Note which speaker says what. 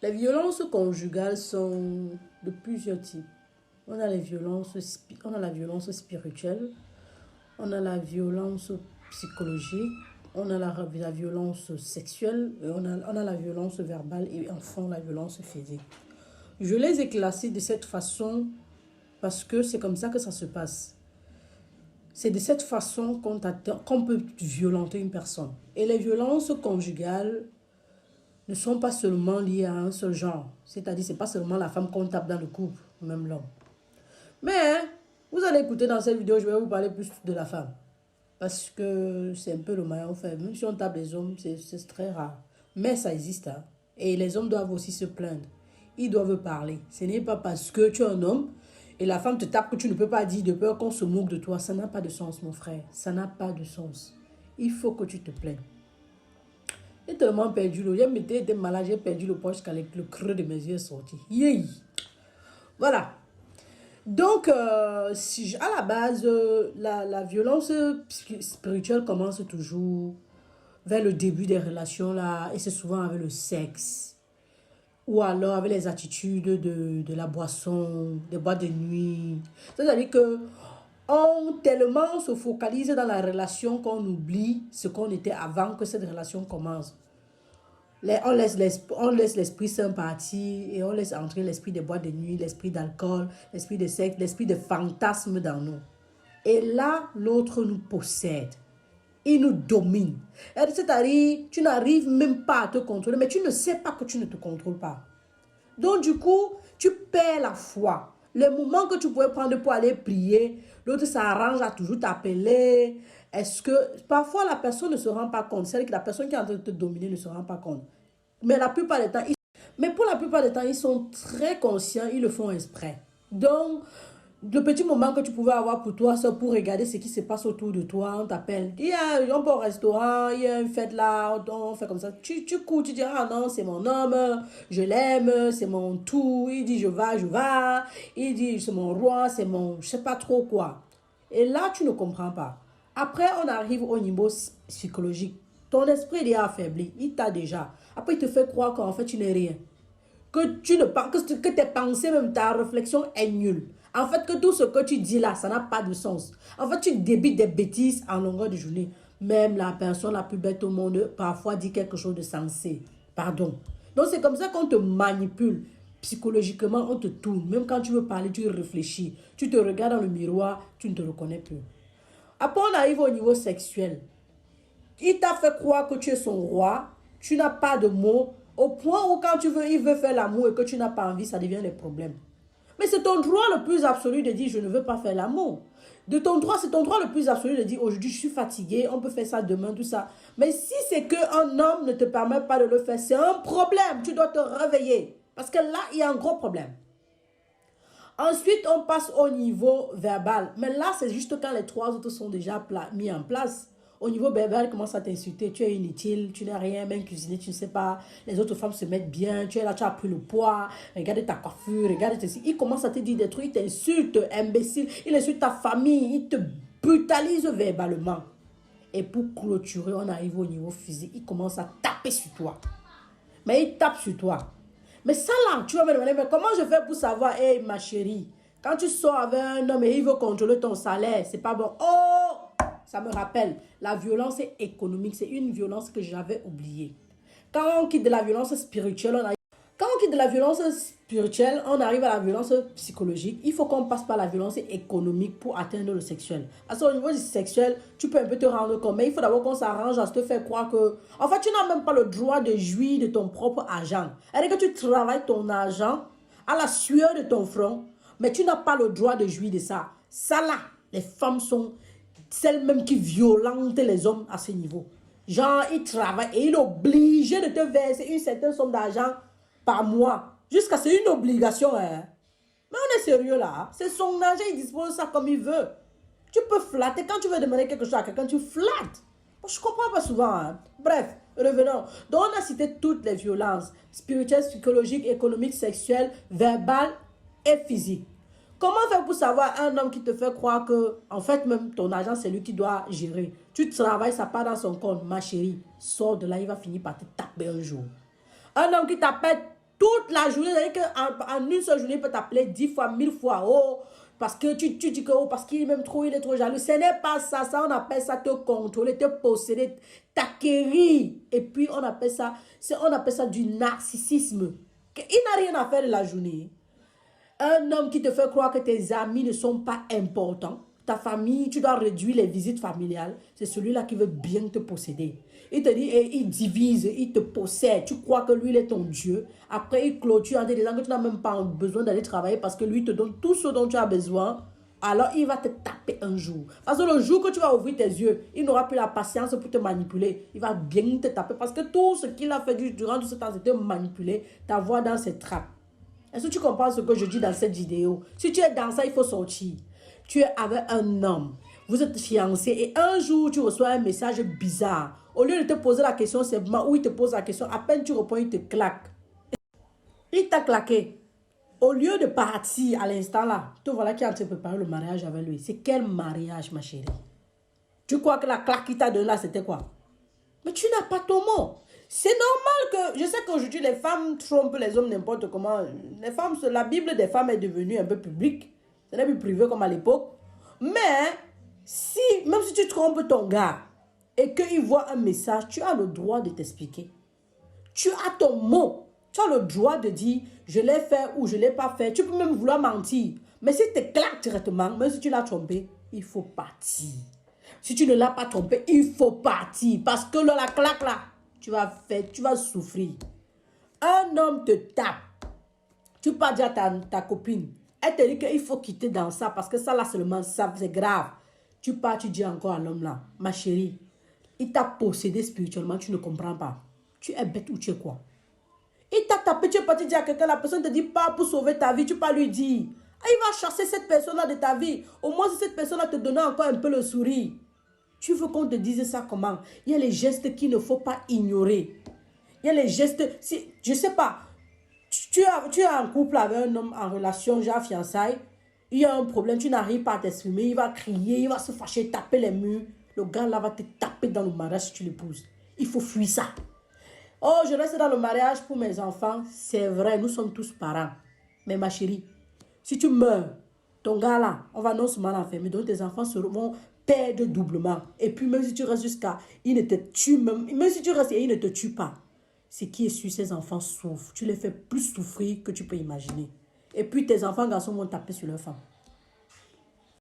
Speaker 1: Les violences conjugales sont de plusieurs types. On a la violence spirituelle, on a la violence psychologique, on a la violence sexuelle, et on a la violence verbale et enfin la violence physique. Je les ai classés de cette façon parce que c'est comme ça que ça se passe. C'est de cette façon qu'on peut violenter une personne. Et les violences conjugales ne sont pas seulement liées à un seul genre. C'est-à-dire, c'est pas seulement la femme qu'on tape dans le couple, même l'homme. Mais, vous allez écouter dans cette vidéo, je vais vous parler plus de la femme. Parce que c'est un peu le maillon faible. Même si on tape les hommes, c'est très rare. Mais ça existe. Hein. Et les hommes doivent aussi se plaindre. Ils doivent parler. Ce n'est pas parce que tu es un homme et la femme te tape que tu ne peux pas dire de peur qu'on se moque de toi. Ça n'a pas de sens, mon frère. Ça n'a pas de sens. Il faut que tu te plaignes. J'ai tellement perdu l'eau. J'ai été malade, j'ai perdu le poche quand le creux de mes yeux est sorti. Yeah. Voilà. Donc, à la base, la violence spirituelle commence toujours vers le début des relations là, et c'est souvent avec le sexe. Ou alors avec les attitudes de la boisson, des boîtes de nuit. C'est-à-dire que tellement se focalise dans la relation qu'on oublie ce qu'on était avant que cette relation commence. On laisse l'esprit saint partir et on laisse entrer l'esprit des boîtes de nuit, l'esprit d'alcool, l'esprit de sexe, l'esprit de fantasme dans nous. Et là, l'autre nous possède. Il nous domine. C'est-à-dire, tu n'arrives même pas à te contrôler, mais tu ne sais pas que tu ne te contrôles pas. Donc, du coup, tu perds la foi. Le moment que tu pouvais prendre pour aller prier, l'autre s'arrange à toujours t'appeler. Est-ce que parfois la personne ne se rend pas compte, c'est-à-dire que la personne qui est en train de te dominer ne se rend pas compte. Mais pour la plupart des temps, ils sont très conscients, ils le font exprès. Donc, le petit moment que tu pouvais avoir pour toi, c'est pour regarder ce qui se passe autour de toi. On t'appelle, on va au restaurant, il y a une fête là, on fait comme ça. Tu cours, tu dis, ah non, c'est mon homme, je l'aime, c'est mon tout. Il dit, je vais. Il dit, c'est mon roi, c'est mon, je sais pas trop quoi. Et là, tu ne comprends pas. Après, on arrive au niveau psychologique. Ton esprit il est affaibli, il t'a déjà. Après, il te fait croire qu'en fait, tu n'es rien. Que tes pensées, même ta réflexion est nulle. En fait, que tout ce que tu dis là, ça n'a pas de sens. En fait, tu débites des bêtises en longueur de journée. Même la personne la plus bête au monde, parfois, dit quelque chose de sensé. Pardon. Donc, c'est comme ça qu'on te manipule. Psychologiquement, on te tourne. Même quand tu veux parler, tu réfléchis. Tu te regardes dans le miroir, tu ne te reconnais plus. Après, on arrive au niveau sexuel. Il t'a fait croire que tu es son roi. Tu n'as pas de mots. Au point où quand il veut faire l'amour et que tu n'as pas envie, ça devient des problèmes. Mais c'est ton droit le plus absolu de dire je ne veux pas faire l'amour. C'est ton droit le plus absolu de dire aujourd'hui je suis fatigué, on peut faire ça demain, tout ça. Mais si c'est qu'un homme ne te permet pas de le faire, c'est un problème. Tu dois te réveiller. Parce que là, il y a un gros problème. Ensuite, on passe au niveau verbal. Mais là, c'est juste quand les trois autres sont déjà mis en place. Au niveau verbal, il commence à t'insulter. Tu es inutile, tu n'as rien, même cuisiner, tu ne sais pas. Les autres femmes se mettent bien. Tu es là, tu as pris le poids. Regarde ta coiffure, regarde tes... Il commence à te dire des trucs, il t'insulte, imbécile. Il insulte ta famille, il te brutalise verbalement. Et pour clôturer, on arrive au niveau physique. Il commence à taper sur toi. Mais il tape sur toi. Mais ça là, tu vas me demander, mais comment je fais pour savoir, hé ma chérie, quand tu sors avec un homme et il veut contrôler ton salaire, c'est pas bon. Oh, ça me rappelle, la violence économique, c'est une violence que j'avais oubliée. Quand on quitte de la violence spirituelle, on arrive à la violence psychologique. Il faut qu'on passe par la violence économique pour atteindre le sexuel. Parce qu'au niveau du sexuel, tu peux un peu te rendre compte. Mais il faut d'abord qu'on s'arrange à te faire croire que... En fait, tu n'as même pas le droit de jouir de ton propre argent. C'est-à-dire que tu travailles ton argent à la sueur de ton front, mais tu n'as pas le droit de jouir de ça. Ça là, les femmes sont celles même qui violentent les hommes à ce niveau. Genre, il travaille et il est obligé de te verser une certaine somme d'argent par mois. Jusqu'à c'est une obligation. Hein. Mais on est sérieux là. C'est son argent, il dispose ça comme il veut. Tu peux flatter. Quand tu veux demander quelque chose à quelqu'un, tu flattes. Je ne comprends pas souvent. Hein. Bref, revenons. Donc on a cité toutes les violences. Spirituelles, psychologiques, économiques, sexuelles, verbales et physiques. Comment faire pour savoir un homme qui te fait croire que, en fait, même ton argent, c'est lui qui doit gérer. Tu travailles, ça part dans son compte. Ma chérie, sors de là, il va finir par te taper un jour. Un homme qui t'appelle Toute la journée, c'est-à-dire qu'en une seule journée, il peut t'appeler 10 fois, 1000 fois. Oh, parce que tu dis que oh, parce qu'il m'aime trop, il est trop jaloux. Ce n'est pas ça. Ça, on appelle ça te contrôler, te posséder, t'acquérir. Et puis, on appelle ça du narcissisme. Il n'a rien à faire de la journée. Un homme qui te fait croire que tes amis ne sont pas importants, ta famille, tu dois réduire les visites familiales, c'est celui-là qui veut bien te posséder. Il te dit, et il divise, il te possède, tu crois que lui, il est ton Dieu. Après, il clôture en te disant que tu n'as même pas besoin d'aller travailler parce que lui te donne tout ce dont tu as besoin. Alors, il va te taper un jour. Parce que le jour que tu vas ouvrir tes yeux, il n'aura plus la patience pour te manipuler. Il va bien te taper parce que tout ce qu'il a fait durant tout ce temps, c'était manipuler, t'avoir dans ses trappes. Est-ce que tu comprends ce que je dis dans cette vidéo? Si tu es dans ça, il faut sortir. Tu es avec un homme. Vous êtes fiancés et un jour, tu reçois un message bizarre. Au lieu de te poser la question simplement, où il te pose la question, à peine tu réponds, il te claque. Il t'a claqué. Au lieu de partir à l'instant là, te voilà qui est en train de préparer le mariage avec lui. C'est quel mariage, ma chérie? Tu crois que la claque qu'il t'a donnée là, c'était quoi? Mais tu n'as pas ton mot. C'est normal que, je sais qu'aujourd'hui les femmes trompent les hommes n'importe comment. Les femmes, la Bible des femmes est devenue un peu publique. Ce n'est plus privé comme à l'époque. Mais, si, même si tu trompes ton gars et qu'il voit un message, tu as le droit de t'expliquer. Tu as ton mot. Tu as le droit de dire, je l'ai fait ou je ne l'ai pas fait. Tu peux même vouloir mentir. Mais si tu te claques directement, même si tu l'as trompé, il faut partir. Si tu ne l'as pas trompé, il faut partir. Parce que la claque là, tu vas souffrir. Un homme te tape. Tu pars dire à ta copine. Elle te dit qu'il faut quitter dans ça. Parce que ça là seulement, ça c'est grave. Tu pars, tu dis encore à l'homme là. Ma chérie, il t'a possédé spirituellement, tu ne comprends pas. Tu es bête ou tu es quoi? Il t'a tapé, tu es parti dire à quelqu'un, la personne te dit pas pour sauver ta vie, tu peux lui dire. Ah, il va chasser cette personne-là de ta vie. Au moins si cette personne-là te donnait encore un peu le sourire. Tu veux qu'on te dise ça comment? Il y a les gestes qu'il ne faut pas ignorer. Il y a les gestes, si, je ne sais pas, tu es en couple avec un homme en relation, genre fiançailles, il y a un problème, tu n'arrives pas à t'exprimer, il va crier, il va se fâcher, taper les murs. Le gars là va te taper dans le mariage si tu l'épouses. Il faut fuir ça. Oh, je reste dans le mariage pour mes enfants. C'est vrai, nous sommes tous parents. Mais ma chérie, si tu meurs, ton gars là, on va non seulement l'enfermer, donc tes enfants vont perdre doublement. Et puis même si tu restes jusqu'à, il ne te tue même si tu restes et il ne te tue pas. Ce qui est sûr, ces enfants souffrent. Tu les fais plus souffrir que tu peux imaginer. Et puis tes enfants garçons vont taper sur leur femme.